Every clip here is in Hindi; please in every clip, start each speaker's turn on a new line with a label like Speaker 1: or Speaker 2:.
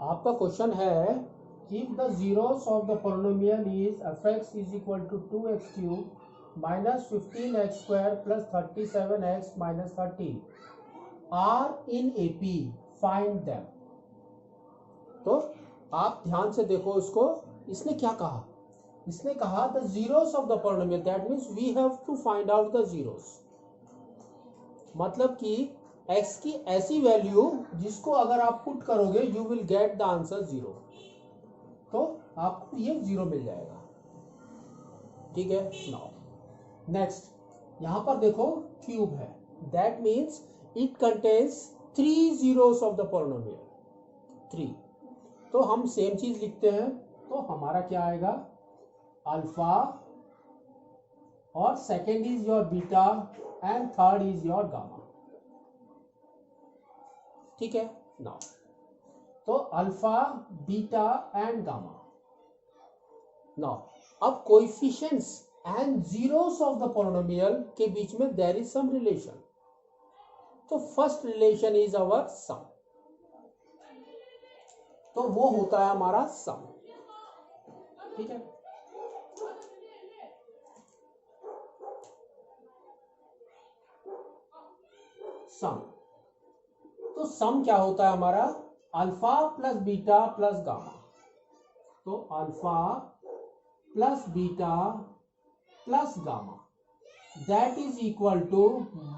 Speaker 1: आपका क्वेश्चन है if the zeros of the polynomial is fx is equal to 2x cube minus 15x square plus 37x minus 30 are in AP, find them। तो आप ध्यान से देखो इसको, इसने क्या कहा, इसने कहा the zeros of the polynomial, that means we have to find out the zeros। मतलब कि x की ऐसी वैल्यू जिसको अगर आप पुट करोगे you will get the answer 0, तो आपको ये 0 मिल जाएगा। ठीक है, नाउ नेक्स्ट यहां पर देखो क्यूब है, that means it contains 3 zeros of the polynomial 3। तो हम सेम चीज लिखते हैं, तो हमारा क्या आएगा अल्फा, और second is your beta and third is your gamma. ठीक है, नाउ तो alpha, beta and gamma. Now अब coefficients and zeros of the polynomial के बीच में देयर इज सम रिलेशन। तो first relation is our sum, तो वो होता है हमारा सम। ठीक है, सम, तो सम क्या होता है हमारा alpha plus beta plus gamma. तो alpha plus beta plus gamma that is equal to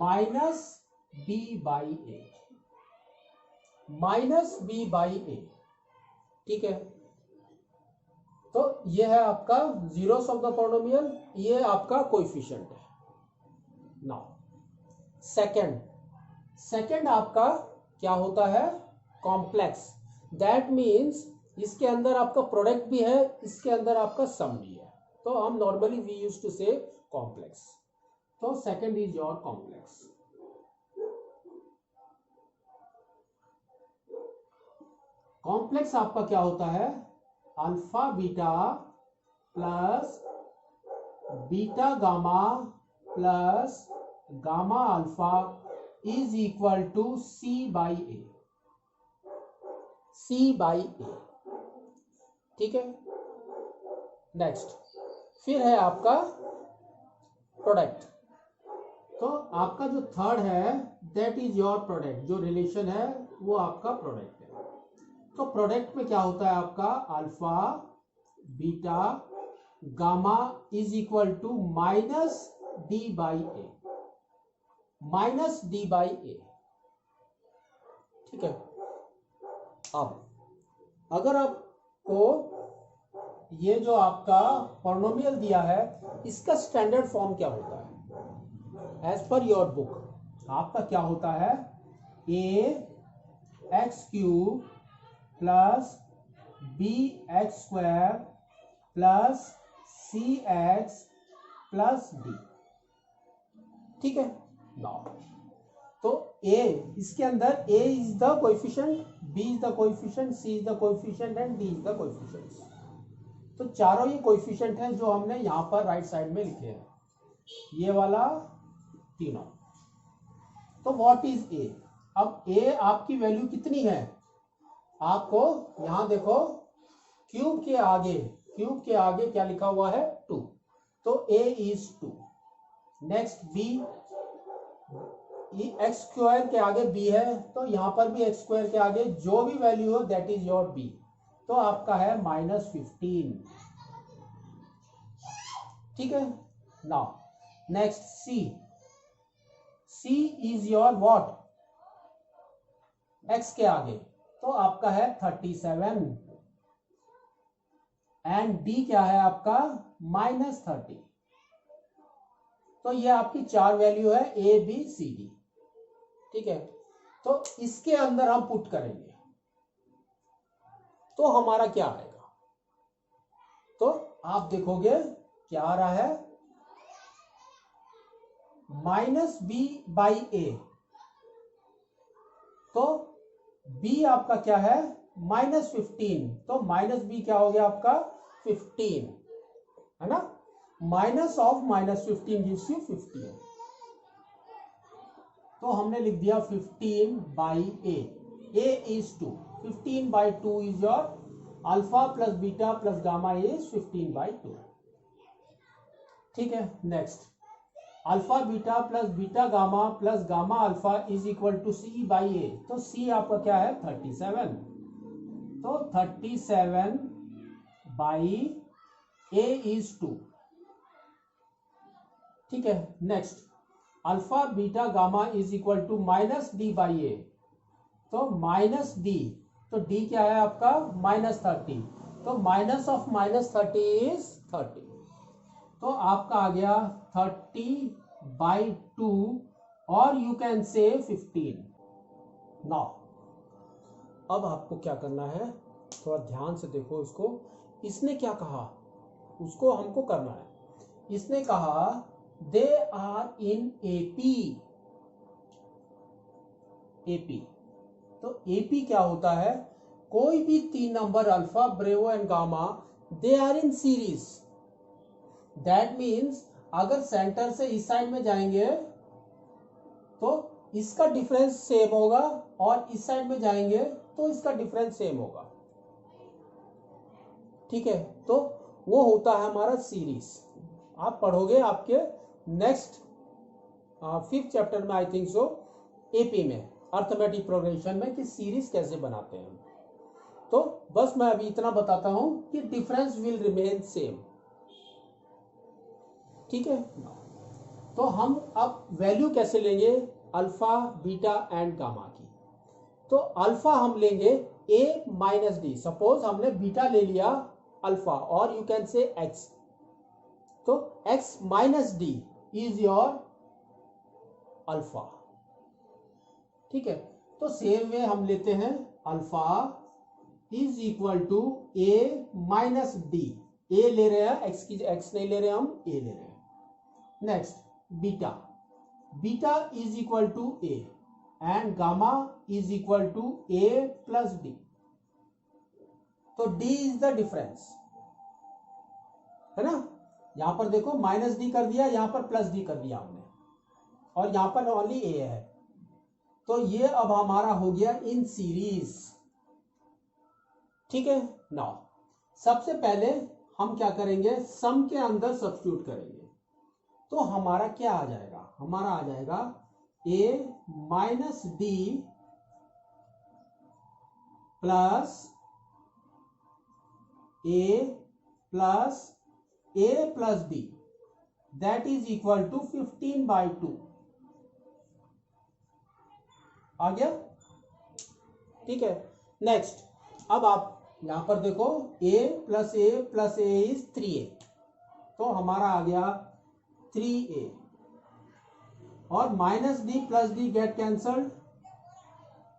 Speaker 1: minus b by a, minus b by a. ठीक है, तो ये है आपका जीरोस ऑफ द पॉलिनोमियल, ये आपका कोएफिशिएंट है। नाउ सेकंड आपका क्या होता है कॉम्प्लेक्स, दैट मीन्स इसके अंदर आपका प्रोडक्ट भी है, इसके अंदर आपका सम भी है, तो हम normally we use to say complex. तो second is your complex. Complex आपका क्या होता है alpha beta plus beta gamma plus gamma alpha is equal to c by a, c by a. ठीक है, नेक्स्ट फिर है आपका प्रोडक्ट। तो आपका जो थर्ड है दैट इज योर प्रोडक्ट, जो रिलेशन है वो आपका प्रोडक्ट है। तो प्रोडक्ट में क्या होता है आपका alpha beta gamma is equal to minus d by a, minus d by a. ठीक है, अब अगर आपको ये जो आपका पॉलिनोमियल दिया है इसका स्टैंडर्ड फॉर्म क्या होता है एज पर योर बुक, आपका क्या होता है a x cube plus b x square plus c x plus d. ठीक है, नाउ तो a इसके अंदर a is the coefficient, b is the coefficient, c is the coefficient and d is the coefficient. तो चारों ये कोएफिशिएंट हैं जो हमने यहां पर राइट साइड में लिखे हैं, ये वाला तीनों। तो व्हाट इज a? अब a आपकी वैल्यू कितनी है, आपको यहां देखो क्यूब के आगे क्या लिखा हुआ है 2, तो a is 2। Next b, x square के आगे b है, तो यहां पर भी एक्स स्क्वायर के आगे जो भी वैल्यू हो दैट इज योर b, तो आपका है -15। ठीक है, now next c is your what x के आगे, तो आपका है 37 एंड d क्या है आपका -30। तो ये आपकी चार वैल्यू है a b c d। ठीक है, तो इसके अंदर हम पुट करेंगे तो हमारा क्या आएगा, तो आप देखोगे क्या आ रहा है -b बाई a। तो b आपका क्या है -15, तो -b क्या हो गया आपका 15, है ना, माइनस ऑफ -15 गिव्स यू 15। तो हमने लिख दिया 15 by a। A is 2. 15 by 2 is your alpha plus beta plus gamma is 15 by 2. ठीक है, next alpha beta plus beta gamma plus gamma alpha is equal to c by a. तो सी आपका क्या है 37. तो 37 बाई ए इज 2. ठीक है, next alpha beta gamma is equal to minus d by a. तो माइनस डी, तो डी क्या है आपका -30. तो माइनस ऑफ -30 इज 30. तो आपका आ गया 30/2 और यू कैन से 15. नाउ अब आपको क्या करना है, थोड़ा ध्यान से देखो इसको. इसने क्या कहा उसको हमको करना है. इसने कहा they are in AP. AP, तो एपी क्या होता है, कोई भी 3 number alpha bravo and gamma they are in series. That means अगर सेंटर से इस साइड में जाएंगे तो इसका डिफरेंस सेम होगा और इस साइड में जाएंगे तो इसका डिफरेंस सेम होगा. ठीक है, तो वो होता है हमारा सीरीज. आप पढ़ोगे आपके नेक्स्ट 5th चैप्टर में, आई थिंक सो, एपी में, अर्थमेटिक प्रोग्रेशन में, कि सीरीज कैसे बनाते हैं. तो बस मैं अभी इतना बताता हूं कि डिफरेंस विल रिमेन सेम. ठीक है, तो हम अब वैल्यू कैसे लेंगे अल्फा बीटा एंड गामा की. तो अल्फा हम लेंगे ए माइनस डी. सपोज हमने बीटा ले लिया अल्फा और यू कैन से एक्स. तो x minus d is your alpha. ठीक है, तो सेम वे हम लेते हैं alpha is equal to a minus d. A ले रहे हैं, एक्स नहीं ले रहे, हम ए ले रहे हैं. Next beta, beta is equal to a and gamma is equal to a plus d. तो डी इज द डिफरेंस, है ना. यहां पर देखो माइनस डी कर दिया, यहां पर प्लस डी कर दिया हमने, और यहां पर ओनली ए है. तो ये अब हमारा हो गया इन सीरीज. ठीक है, नाउ सबसे पहले हम क्या करेंगे, सम के अंदर सब्स्टिट्यूट करेंगे. तो हमारा क्या आ जाएगा, हमारा आ जाएगा a minus d plus a plus d, that is equal to 15/2. आ गया. ठीक है, नेक्स्ट अब आप यहां पर देखो a plus A is 3a. तो हमारा आ गया 3a और minus d plus d get cancelled.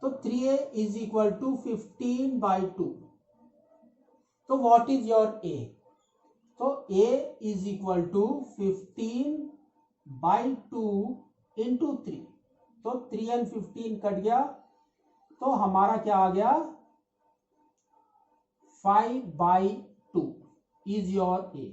Speaker 1: तो 3a इज इक्वल टू 15/2. तो व्हाट इज योर a? तो a is equal to 15/2 into 3. तो 3 and 15 कट गया, तो हमारा क्या आ गया 5/2 is your a.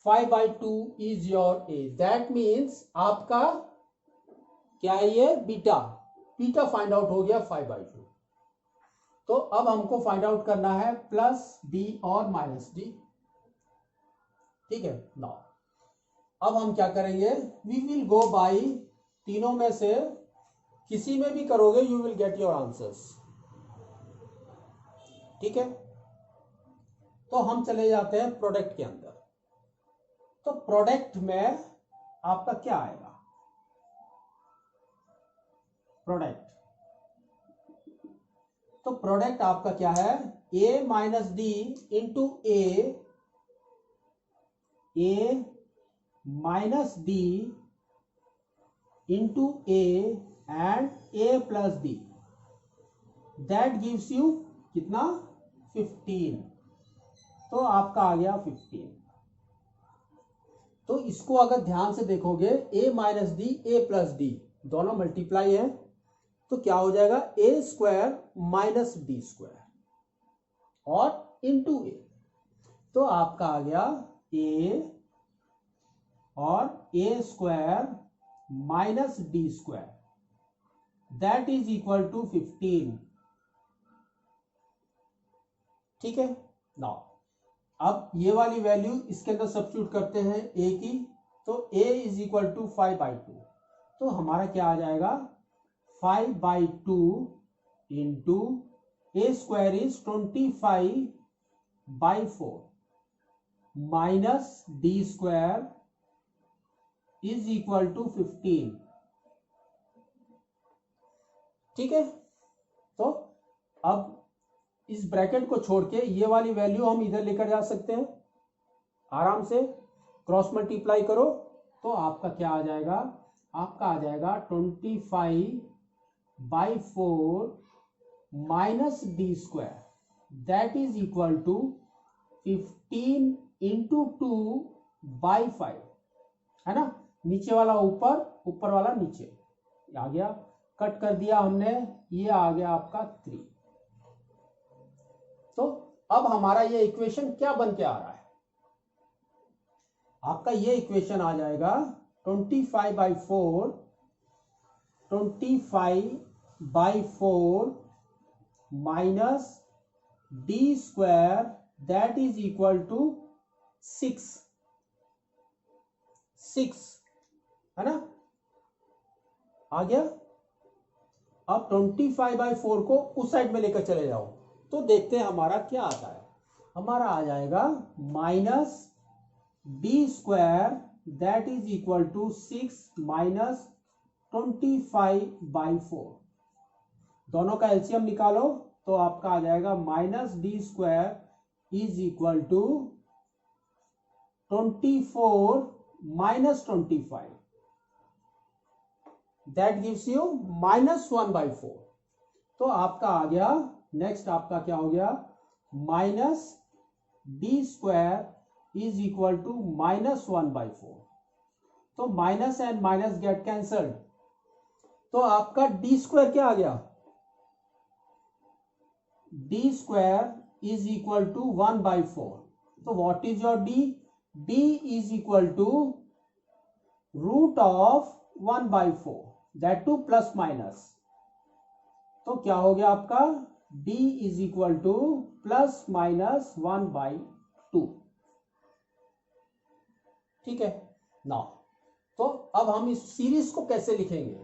Speaker 1: 5/2 is your a. That means आपका क्या है, ये बीटा. बीटा फाइंड आउट हो गया 5/2. तो अब हमको फाइंड आउट करना है प्लस डी और माइनस डी. ठीक है, नाउ अब हम क्या करेंगे, वी विल गो बाय, तीनों में से किसी में भी करोगे you will get your answers. ठीक है, तो हम चले जाते हैं प्रोडक्ट के अंदर. तो प्रोडक्ट में आपका क्या आएगा, प्रोडक्ट. तो प्रोडक्ट आपका क्या है, a minus D into A minus D into A and a plus d. That gives you कितना 15. तो आपका आ गया 15. तो इसको अगर ध्यान से देखोगे a minus d a plus d दोनों मल्टीप्लाई है, तो क्या हो जाएगा a square minus d square और इंटू ए. तो आपका आ गया a और a square minus d square. That is equal to 15। ठीक है। नाउ अब ये वाली वैल्यू इसके अंदर सब्स्टिट्यूट करते हैं a की, तो a इज इक्वल टू 5/2, तो हमारा क्या आ जाएगा 5/2 into a square is 25/4 minus d square is equal to 15। ठीक है। तो अब इस ब्रैकेट को छोड़ के ये वाली वैल्यू हम इधर लेकर जा सकते हैं आराम से, क्रॉस मल्टीप्लाई करो तो आपका क्या आ जाएगा, आपका आ जाएगा 25/4 minus d square that is equal to 15 into 2/5, है ना। नीचे वाला ऊपर, ऊपर वाला नीचे आ गया, कट कर दिया हमने, ये आ गया आपका 3। तो अब हमारा ये इक्वेशन क्या बन के आ रहा है, आपका ये इक्वेशन आ जाएगा 25/4 minus d square that is equal to 6, है ना, आ गया। अब 25/4 को उस साइड में लेकर चले जाओ तो देखते हैं हमारा क्या आता है। हमारा आ जाएगा minus d square that is equal to 6 minus 25/4, दोनों का एलसीएम निकालो तो आपका आ जाएगा minus d square is equal to 24 minus 25, that gives you -1/4। तो आपका आ गया, नेक्स्ट आपका क्या हो गया, minus d square is equal to -1/4। तो minus and minus get cancelled, तो आपका डी स्क्वायर क्या आ गया, d square is equal to 1/4। तो what is your d, d is equal to root of 1/4, that too plus minus. तो क्या हो गया आपका, d is equal to plus minus 1/2। ठीक है ना। तो अब हम इस सीरीज को कैसे लिखेंगे,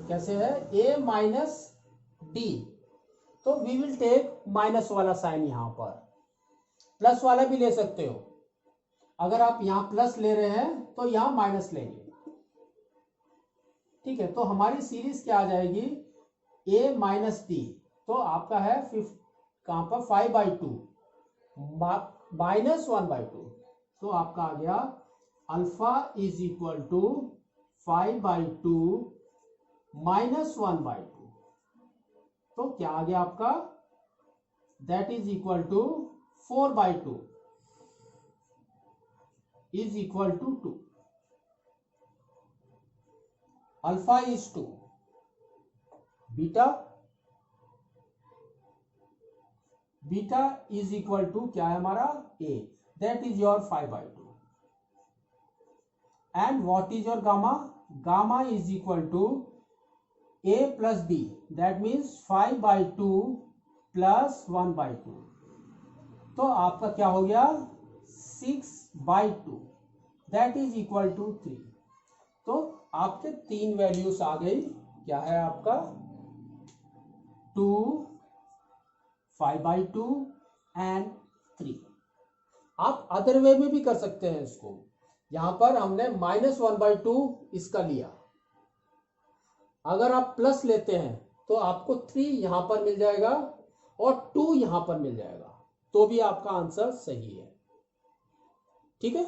Speaker 1: कैसे है, a माइनस डी, तो वी विल टेक माइनस वाला साइन, यहां पर प्लस वाला भी ले सकते हो, अगर आप यहां प्लस ले रहे हैं तो यहां माइनस लेंगे। ठीक है। तो हमारी सीरीज क्या आ जाएगी, a माइनस डी, तो आपका है कहां पर 5/2 माइनस 1/2, तो आपका आ गया alpha is equal to 5/2 minus 1/2। तो क्या आ गया आपका, that is equal to 4/2 is equal to 2। Alpha is 2, beta is equal to क्या है हमारा, a, that is your 5/2। And what is your gamma, gamma is equal to a plus b, that means 5/2 plus 1/2। तो आपका क्या हो गया 6/2, दैट इज इक्वल टू 3। तो आपके तीन वैल्यूज आ गई, क्या है आपका 2, 5/2 एंड 3। आप अदर वे में भी कर सकते हैं इसको, यहां पर हमने -1/2 इसका लिया, अगर आप प्लस लेते हैं तो आपको 3 यहां पर मिल जाएगा और 2 यहां पर मिल जाएगा, तो भी आपका आंसर सही है। ठीक है।